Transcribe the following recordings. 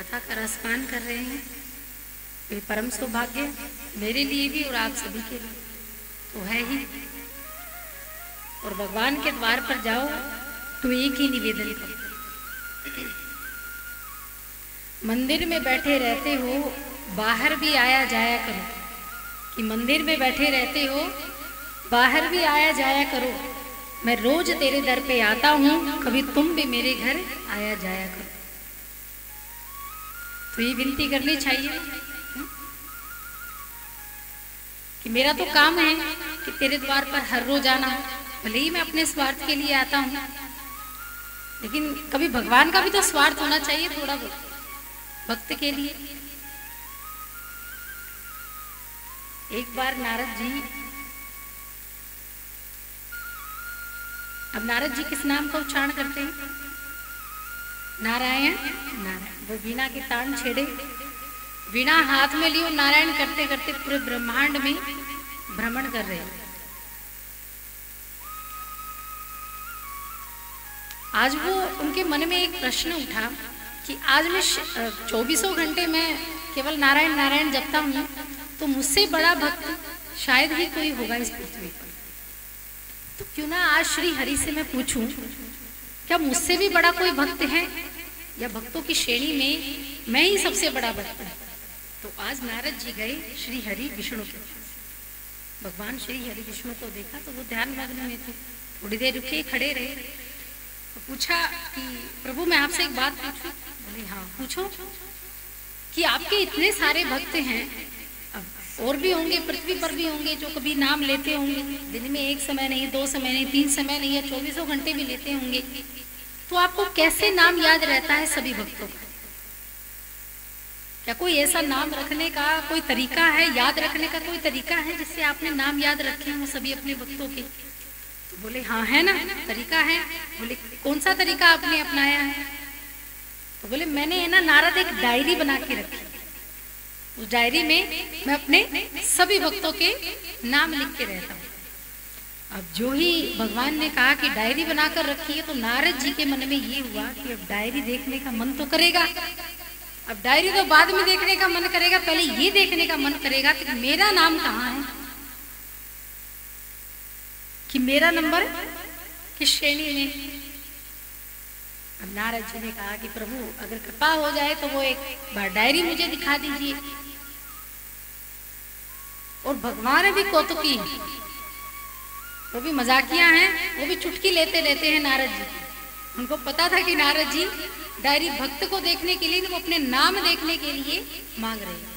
कथा का रसपान कर रहे हैं। ये परम सौभाग्य मेरे लिए भी और आप सभी के लिए तो है ही। और भगवान के द्वार पर जाओ तो एक ही निवेदन करो, मंदिर में बैठे रहते हो बाहर भी आया जाया करो, कि मंदिर में बैठे रहते हो बाहर भी आया जाया करो, मैं रोज तेरे दर पे आता हूं, कभी तुम भी मेरे घर आया जाया करो। तो ये विनती करनी चाहिए कि मेरा तो काम है कि तेरे द्वार पर हर रोज आना, भले ही मैं अपने स्वार्थ के लिए आता हूं, लेकिन कभी भगवान का भी तो स्वार्थ होना चाहिए थोड़ा बहुत भक्त के लिए। एक बार नारद जी, अब नारद जी किस नाम का उच्चारण करते हैं? नारायण नारायण। वो वीणा के तान छेड़े, वीणा हाथ में लियो, नारायण करते करते पूरे ब्रह्मांड में भ्रमण कर रहे हैं। आज वो उनके मन में एक प्रश्न उठा कि आज मैं 24 घंटे में केवल नारायण नारायण जपता हूं, तो मुझसे बड़ा भक्त शायद ही कोई होगा इस पृथ्वी पर। तो क्यों ना आज श्री हरि से मैं पूछूं, क्या मुझसे भी बड़ा कोई भक्त है, या भक्तों की श्रेणी में मैं ही सबसे बड़ा भक्त हूं? तो आज नारद जी गए श्री हरि विष्णु के, भगवान श्री हरि विष्णु को देखा तो वो ध्यान मग्न में थे। थोड़ी देर रुके, खड़े रहे, तो पूछा कि प्रभु मैं आपसे एक बात पूछूं? बोले हाँ पूछो। कि आपके इतने सारे भक्त हैं, अब और भी होंगे, पृथ्वी पर भी होंगे जो कभी नाम लेते होंगे, दिन में एक समय नहीं, 2 समय नहीं, 3 समय नहीं, या 24 घंटे भी लेते होंगे, तो आपको कैसे नाम याद रहता है सभी भक्तों का? क्या कोई ऐसा नाम रखने का कोई तरीका है, याद रखने का कोई तरीका है जिससे आपने नाम याद रखे हों सभी अपने भक्तों के? तो बोले हाँ है ना, तरीका है। बोले कौन सा तरीका आपने अपनाया है? तो बोले मैंने है ना नारद एक डायरी बना के रखी, उस डायरी में मैं अपने सभी भक्तों के नाम लिख के रहता हूँ। अब जो ही भगवान ने कहा कि डायरी बनाकर रखी है, तो नारद जी के मन में ये हुआ कि अब डायरी देखने का मन तो करेगा, अब डायरी तो बाद में देखने का मन करेगा, पहले ये देखने का मन करेगा कि मेरा नाम कहाँ है, कि मेरा नंबर किस श्रेणी में। अब नारद जी ने कहा कि प्रभु अगर कृपा हो जाए तो वो एक बार डायरी मुझे दिखा दीजिए। और भगवान भी कौतुकी है, वो भी मजाकिया हैं, वो भी चुटकी लेते लेते हैं नारद जी। उनको पता था कि नारद जी डायरी भक्त को देखने के लिए, वो अपने नाम देखने के लिए मांग रहे हैं।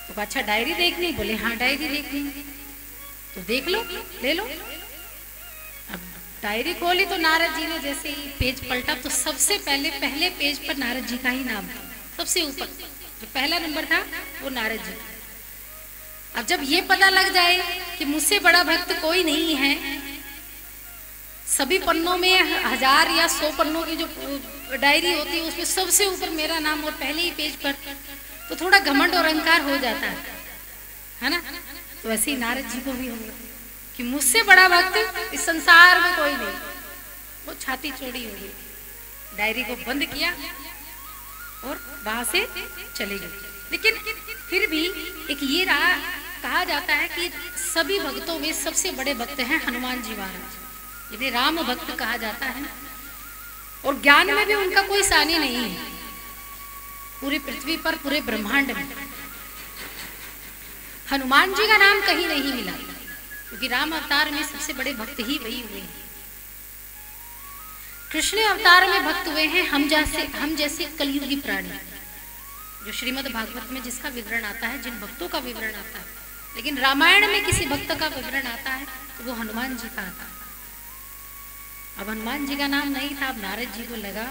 तो अच्छा डायरी देखनी? बोले हाँ डायरी देखनी। तो देख लो, ले लो। अब डायरी खोली तो नारद जी ने जैसे ही पेज पलटा तो सबसे पहले पेज पर नारद जी का ही नाम था, सबसे ऊपर जो पहला नंबर था वो नारद जी। अब जब ये पता लग जाए कि मुझसे बड़ा भक्त कोई नहीं है, सभी पन्नों में 1000 या 100 पन्नों की जो डायरी होती है उसमें सबसे ऊपर मेरा नाम और पहले ही पेज पर, तो थोड़ा घमंड और अहंकार हो जाता है ना। तो ऐसे ही नारद जी को भी होगा कि मुझसे बड़ा भक्त इस संसार में कोई नहीं। वो छाती चौड़ी हो गई, डायरी को बंद किया और वहां से चले गए। लेकिन फिर भी एक ये रहा, कहा जाता है कि सभी भक्तों में सबसे बड़े भक्त हैं हनुमान जी महाराज, जिन्हें राम भक्त कहा जाता है। और ज्ञान में भी उनका कोई सानी नहीं है पूरी पृथ्वी पर, पूरे ब्रह्मांड में। हनुमान जी का नाम कहीं नहीं मिला, क्योंकि राम अवतार में सबसे बड़े भक्त ही वही हुए हैं। कृष्ण अवतार में भक्त हुए हैं हम जैसे कलयुगी प्राणी, जो श्रीमद् भागवत में जिसका विवरण आता है, जिन भक्तों का विवरण आता है। लेकिन रामायण में किसी भक्त का विवरण आता है तो वो हनुमान जी का आता है। अब हनुमान जी का नाम नहीं था। अब नारद जी को लगा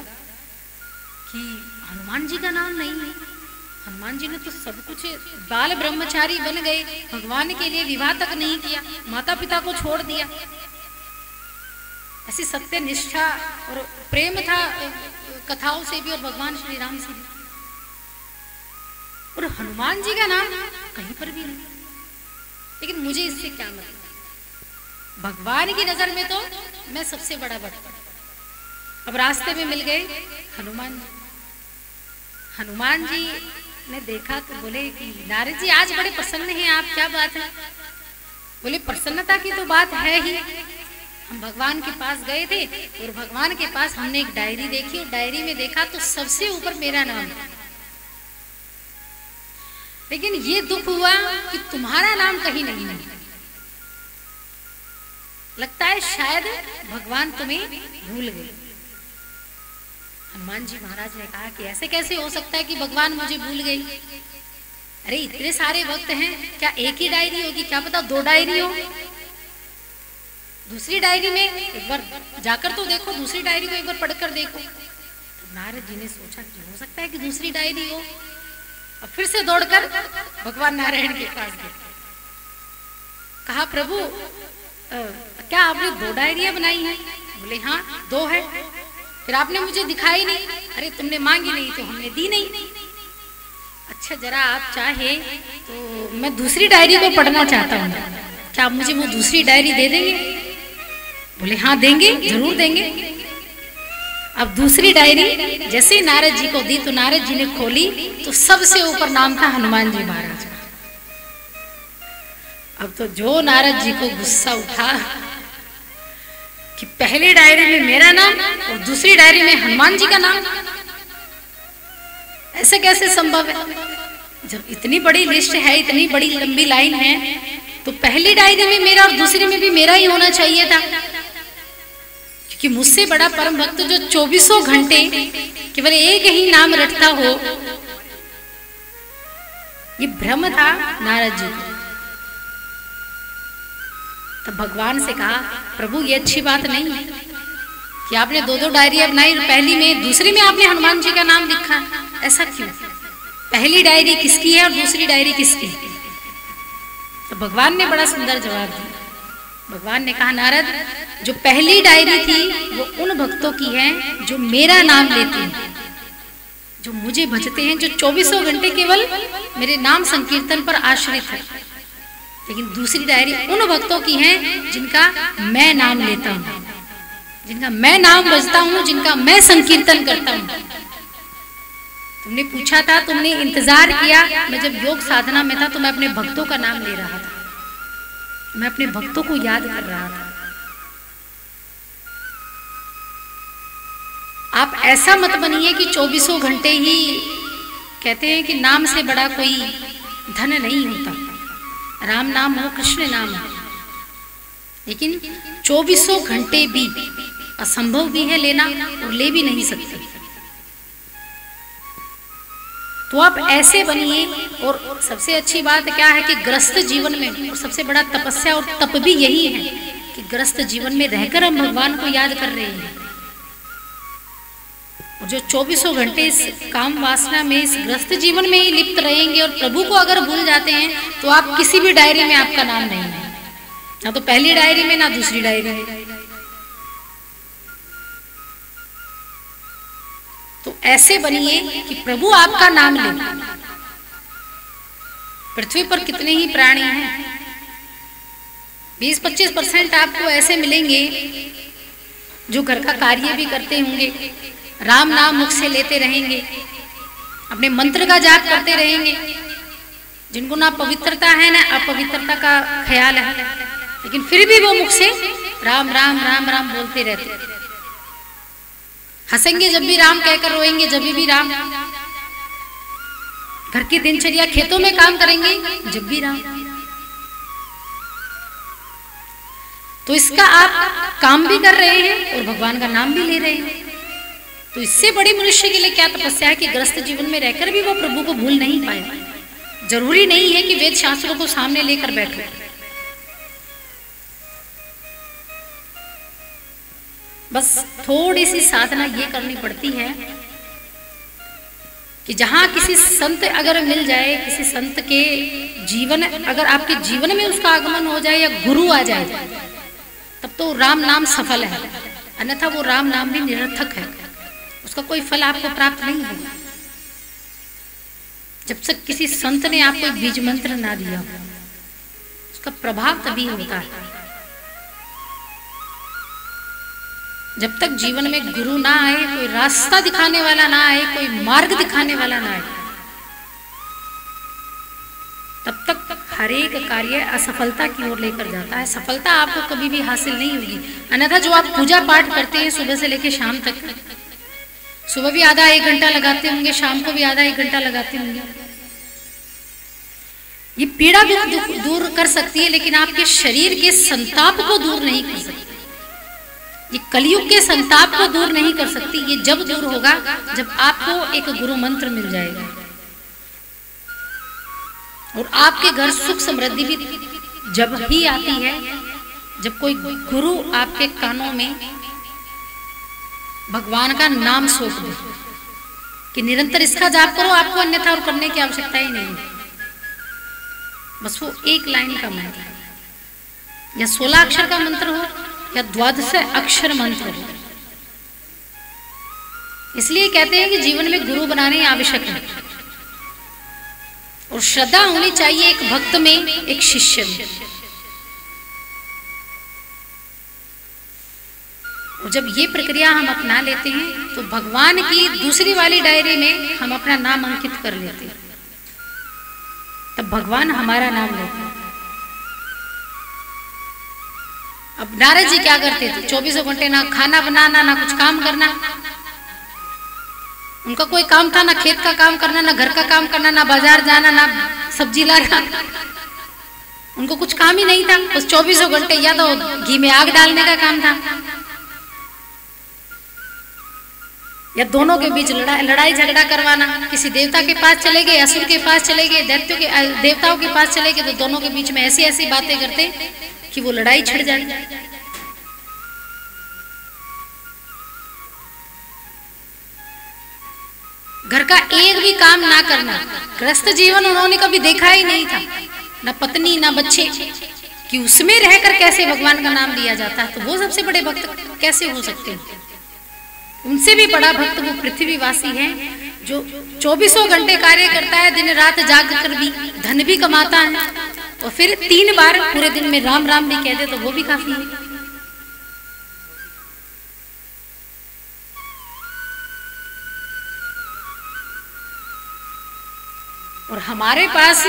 कि हनुमान जी का नाम नहीं है, हनुमान जी ने तो सब कुछ, बाल ब्रह्मचारी बन गए, भगवान के लिए विवाह तक नहीं किया, माता पिता को छोड़ दिया। ऐसी सत्य निष्ठा और प्रेम था कथाओं से भी और भगवान श्री राम से भी। और हनुमान जी का नाम कहीं पर भी नहीं। लेकिन मुझे इससे क्या मतलब, भगवान की नजर में तो मैं सबसे बड़ा भक्त। अब रास्ते में मिल गए हनुमान जी। हनुमान जी ने देखा तो बोले कि नारद जी आज बड़े प्रसन्न हैं आप, क्या बात है? बोले प्रसन्नता की तो बात है ही। हम भगवान के पास गए थे और भगवान के पास हमने एक डायरी देखी और डायरी में देखा तो सबसे ऊपर मेरा नाम है, लेकिन ये दुख हुआ कि तुम्हारा नाम कहीं नहीं है। लगता है शायद भगवान तुम्हें भूल गए। हनुमान जी महाराज ने कहा कि ऐसे कैसे हो सकता है कि भगवान मुझे भूल गए? अरे इतने सारे भक्त हैं, क्या एक ही डायरी होगी? क्या पता 2 डायरी हो। दूसरी डायरी में एक बार जाकर तो देखो, दूसरी डायरी को एक बार पढ़कर देखो। तो नारद जी ने सोचा कि हो सकता है कि दूसरी डायरी हो, और फिर से दौड़कर भगवान नारायण के पास गए। कहा प्रभु क्या आपने 2 डायरियां बनाई हैं? बोले हाँ 2 है। फिर आपने मुझे दिखाई नहीं। अरे तुमने मांगी नहीं तो हमने दी नहीं। अच्छा जरा आप चाहे तो मैं दूसरी डायरी को पढ़ना चाहता हूँ, क्या आप मुझे वो दूसरी डायरी दे देंगे? बोले हाँ देंगे, जरूर देंगे। अब दूसरी डायरी जैसे नारद जी को दी तो नारद जी ने खोली तो सबसे ऊपर नाम था हनुमान जी महाराज। अब तो जो नारद जी को गुस्सा उठा कि पहली डायरी में मेरा नाम और दूसरी डायरी में हनुमान जी का नाम, ऐसे कैसे संभव है? जब इतनी बड़ी लिस्ट है, इतनी बड़ी लंबी लाइन है, तो पहली डायरी में मेरा और दूसरी में भी मेरा ही होना चाहिए था। क्योंकि मुझसे बड़ा परम भक्त जो 24 घंटे केवल एक ही नाम रटता हो, ये भ्रम था नारद जी को। तब भगवान से कहा प्रभु ये अच्छी बात नहीं है कि आपने 2 डायरियां बनाई, पहली में दूसरी में आपने हनुमान जी का नाम लिखा, ऐसा क्यों? पहली डायरी किसकी है और दूसरी डायरी किसकी? तो भगवान ने बड़ा सुंदर जवाब दिया। भगवान ने कहा नारद जो पहली डायरी थी वो उन भक्तों की है जो मेरा नाम लेते हैं, जो मुझे भजते हैं, जो 24 घंटे केवल मेरे नाम संकीर्तन पर आश्रित है। लेकिन दूसरी डायरी उन भक्तों की है जिनका मैं नाम लेता हूँ, जिनका मैं नाम बजता हूँ, जिनका मैं संकीर्तन करता हूँ। तुमने पूछा था, तुमने इंतजार किया, मैं जब योग साधना में था तो मैं अपने भक्तों का नाम ले रहा था, मैं अपने भक्तों को याद कर रहा था। आप ऐसा मत बनिए कि 24 घंटे ही, कहते हैं कि नाम से बड़ा कोई धन नहीं होता। राम नाम हो, कृष्ण नाम हो, लेकिन 24 घंटे भी असंभव भी है लेना और ले भी नहीं सकते। तो आप ऐसे बनिए। और सबसे अच्छी बात क्या है कि ग्रस्त जीवन में, और सबसे बड़ा तपस्या और तप भी यही है कि ग्रस्त जीवन में रहकर हम भगवान को याद कर रहे हैं। और जो 24 घंटे इस काम वासना में, इस ग्रस्त जीवन में ही लिप्त रहेंगे और प्रभु को अगर भूल जाते हैं तो आप किसी भी डायरी में आपका नाम नहीं है, ना तो पहली डायरी में ना दूसरी डायरी में। तो ऐसे बनिए कि प्रभु आपका नाम ले। पृथ्वी पर कितने ही प्राणी हैं, 20-25% आपको ऐसे मिलेंगे जो घर का कार्य भी करते होंगे, राम नाम मुख से लेते रहेंगे, अपने मंत्र का जाप करते रहेंगे, जिनको ना पवित्रता है ना अपवित्रता का ख्याल है, लेकिन फिर भी वो मुख से राम राम राम राम बोलते रहते। हंसेंगे जब भी राम कहकर, रोएंगे जब भी राम। घर की दिनचर्या, खेतों में काम करेंगे जब भी राम। तो इसका आप काम भी कर रहे हैं और भगवान का नाम भी ले रहे हैं। तो इससे बड़ी मनुष्य के लिए क्या तपस्या है कि ग्रस्त जीवन में रहकर भी वो प्रभु को भूल नहीं पाए। जरूरी नहीं है कि वेद शास्त्रों को सामने लेकर बैठो, बस थोड़ी सी साधना ये करनी पड़ती है कि जहां किसी संत अगर मिल जाए, किसी संत के जीवन, अगर आपके जीवन में उसका आगमन हो जाए या गुरु आ जाए, तब तो राम नाम सफल है, अन्यथा वो राम नाम भी निरर्थक है, उसका कोई फल आपको प्राप्त नहीं होगा जब तक किसी संत ने आपको एक बीज मंत्र ना दिया हो। उसका प्रभाव तभी होता है। जब तक जीवन में गुरु ना आए, कोई रास्ता दिखाने वाला ना आए, कोई मार्ग दिखाने वाला ना आए, तब तक हर एक कार्य असफलता की ओर लेकर जाता है। सफलता आपको कभी भी हासिल नहीं होगी। अन्यथा जो आप पूजा पाठ करते हैं सुबह से लेकर शाम तक, सुबह भी आधा 1 घंटा लगाते होंगे, शाम को भी आधा 1 घंटा लगाते होंगे, ये पीड़ा भी दूर कर सकती है, लेकिन आपके शरीर के संताप को दूर नहीं कर सकती। ये कलयुग के संताप को दूर नहीं कर सकती। ये जब दूर होगा जब आपको एक गुरु मंत्र मिल जाएगा और आपके घर सुख समृद्धि भी जब ही आती है जब कोई गुरु आपके कानों में भगवान का नाम सौंप दे कि निरंतर इसका जाप करो, आपको अन्यथा और करने की आवश्यकता ही नहीं। बस वो एक लाइन का मंत्र है, या 16 अक्षर का मंत्र हो या 12 अक्षर मंत्र हो। इसलिए कहते हैं कि जीवन में गुरु बनाने आवश्यक है और श्रद्धा होनी चाहिए एक भक्त में, एक शिष्य में। और जब ये प्रक्रिया हम अपना लेते हैं तो भगवान की दूसरी वाली डायरी में हम अपना नाम अंकित कर लेते हैं, तब भगवान हमारा नाम लेते हैं। अब नारद जी क्या करते थे? 24 घंटे ना खाना बनाना, ना कुछ काम करना। उनका कोई काम था ना खेत का काम करना, ना घर का काम करना, ना बाजार जाना, ना सब्जी लाना। उनको कुछ काम ही नहीं था, बस 24 घंटे या तो घी में आग डालने का काम था या दोनों के बीच लड़ाई झगड़ा करवाना। किसी देवता के पास चले गए, असुर के पास चले गए, देवताओं के पास चले गए, तो दोनों के बीच में ऐसी ऐसी बातें करते कि वो लड़ाई छिड़ जाए। घर का एक भी काम ना करना, ग्रस्त जीवन उन्होंने कभी देखा ही नहीं था, ना पत्नी ना बच्चे, कि उसमें रहकर कैसे भगवान का नाम लिया जाता है। तो वो सबसे बड़े भक्त कैसे हो सकते हैं? उनसे भी बड़ा भक्त वो पृथ्वीवासी है जो 24 घंटे कार्य करता है, दिन रात जाग कर भी धन भी कमाता है और फिर 3 बार पूरे दिन में राम राम भी कह दे तो वो भी काफी है। और हमारे पास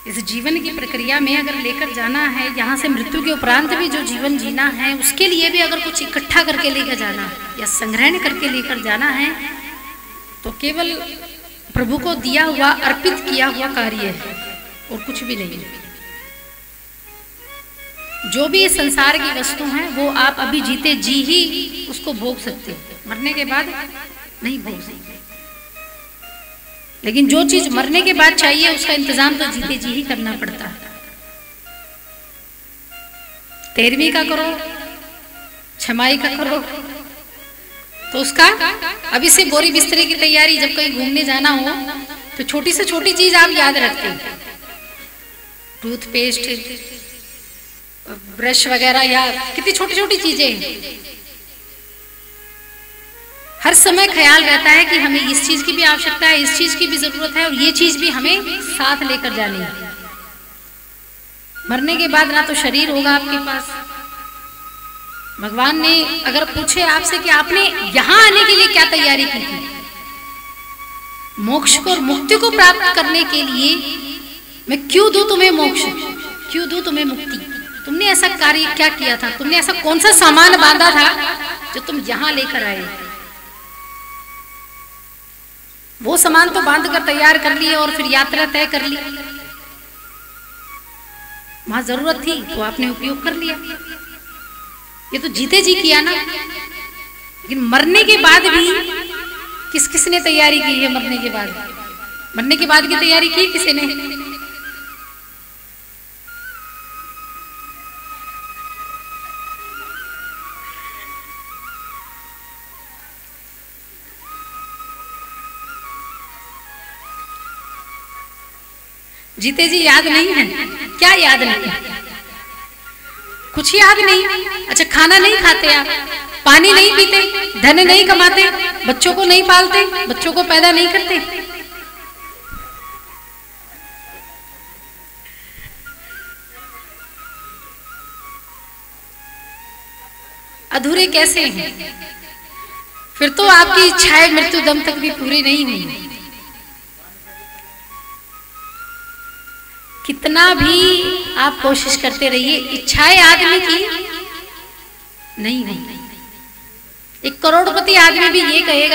इस जीवन की प्रक्रिया में अगर लेकर जाना है, यहाँ से मृत्यु के उपरांत भी जो जीवन जीना है, उसके लिए भी अगर कुछ इकट्ठा करके लेकर जाना है या संग्रहण करके लेकर जाना है, तो केवल प्रभु को दिया हुआ, अर्पित किया हुआ कार्य है और कुछ भी नहीं है। जो भी इस संसार की वस्तु है वो आप अभी जीते जी ही उसको भोग सकते हैं, मरने के बाद नहीं भोग सकते। लेकिन जो चीज मरने के बाद चाहिए उसका इंतजाम तो जीते जी ही करना पड़ता है। 13वीं का करो, 6माही का करो, तो उसका अभी से बोरी बिस्तरे की तैयारी, जब कहीं घूमने जाना हो तो छोटी से छोटी चीज आप याद रखते हैं, टूथपेस्ट, ब्रश वगैरह, या कितनी छोटी छोटी चीजें। हर समय ख्याल रहता है कि हमें इस चीज की भी आवश्यकता है, इस चीज की भी जरूरत है और ये चीज भी हमें साथ लेकर जानी है। मरने के बाद ना तो शरीर होगा आपके पास। भगवान ने अगर पूछे आपसे कि आपने यहां आने के लिए क्या तैयारी की थी, मोक्ष को और मुक्ति को प्राप्त करने के लिए मैं क्यों दूं तुम्हें मोक्ष, क्यों दूं तुम्हें मुक्ति, तुमने ऐसा कार्य क्या किया था, तुमने ऐसा कौन सा सामान बांधा था जो तुम यहां लेकर आए। वो सामान तो बांध कर तैयार कर लिए और फिर यात्रा तय कर ली, वहां जरूरत थी तो आपने उपयोग कर लिया। ये तो जीते जी किया ना। लेकिन मरने के बाद भी किस किसने तैयारी की है? मरने के बाद की तैयारी की किसी ने? जीते जी याद नहीं है? क्या याद नहीं? कुछ याद नहीं। अच्छा, खाना नहीं खाते आप, पानी नहीं पीते, धन नहीं कमाते, बच्चों को नहीं पालते, बच्चों को पैदा नहीं करते, अधूरे कैसे हैं? फिर तो आपकी इच्छाएं मृत्यु दम तक भी पूरी नहीं हुई। कितना भी आप कोशिश करते रहिए, इच्छाएं आदमी की नहीं हुई। एक करोड़पति आदमी भी ये कहेगा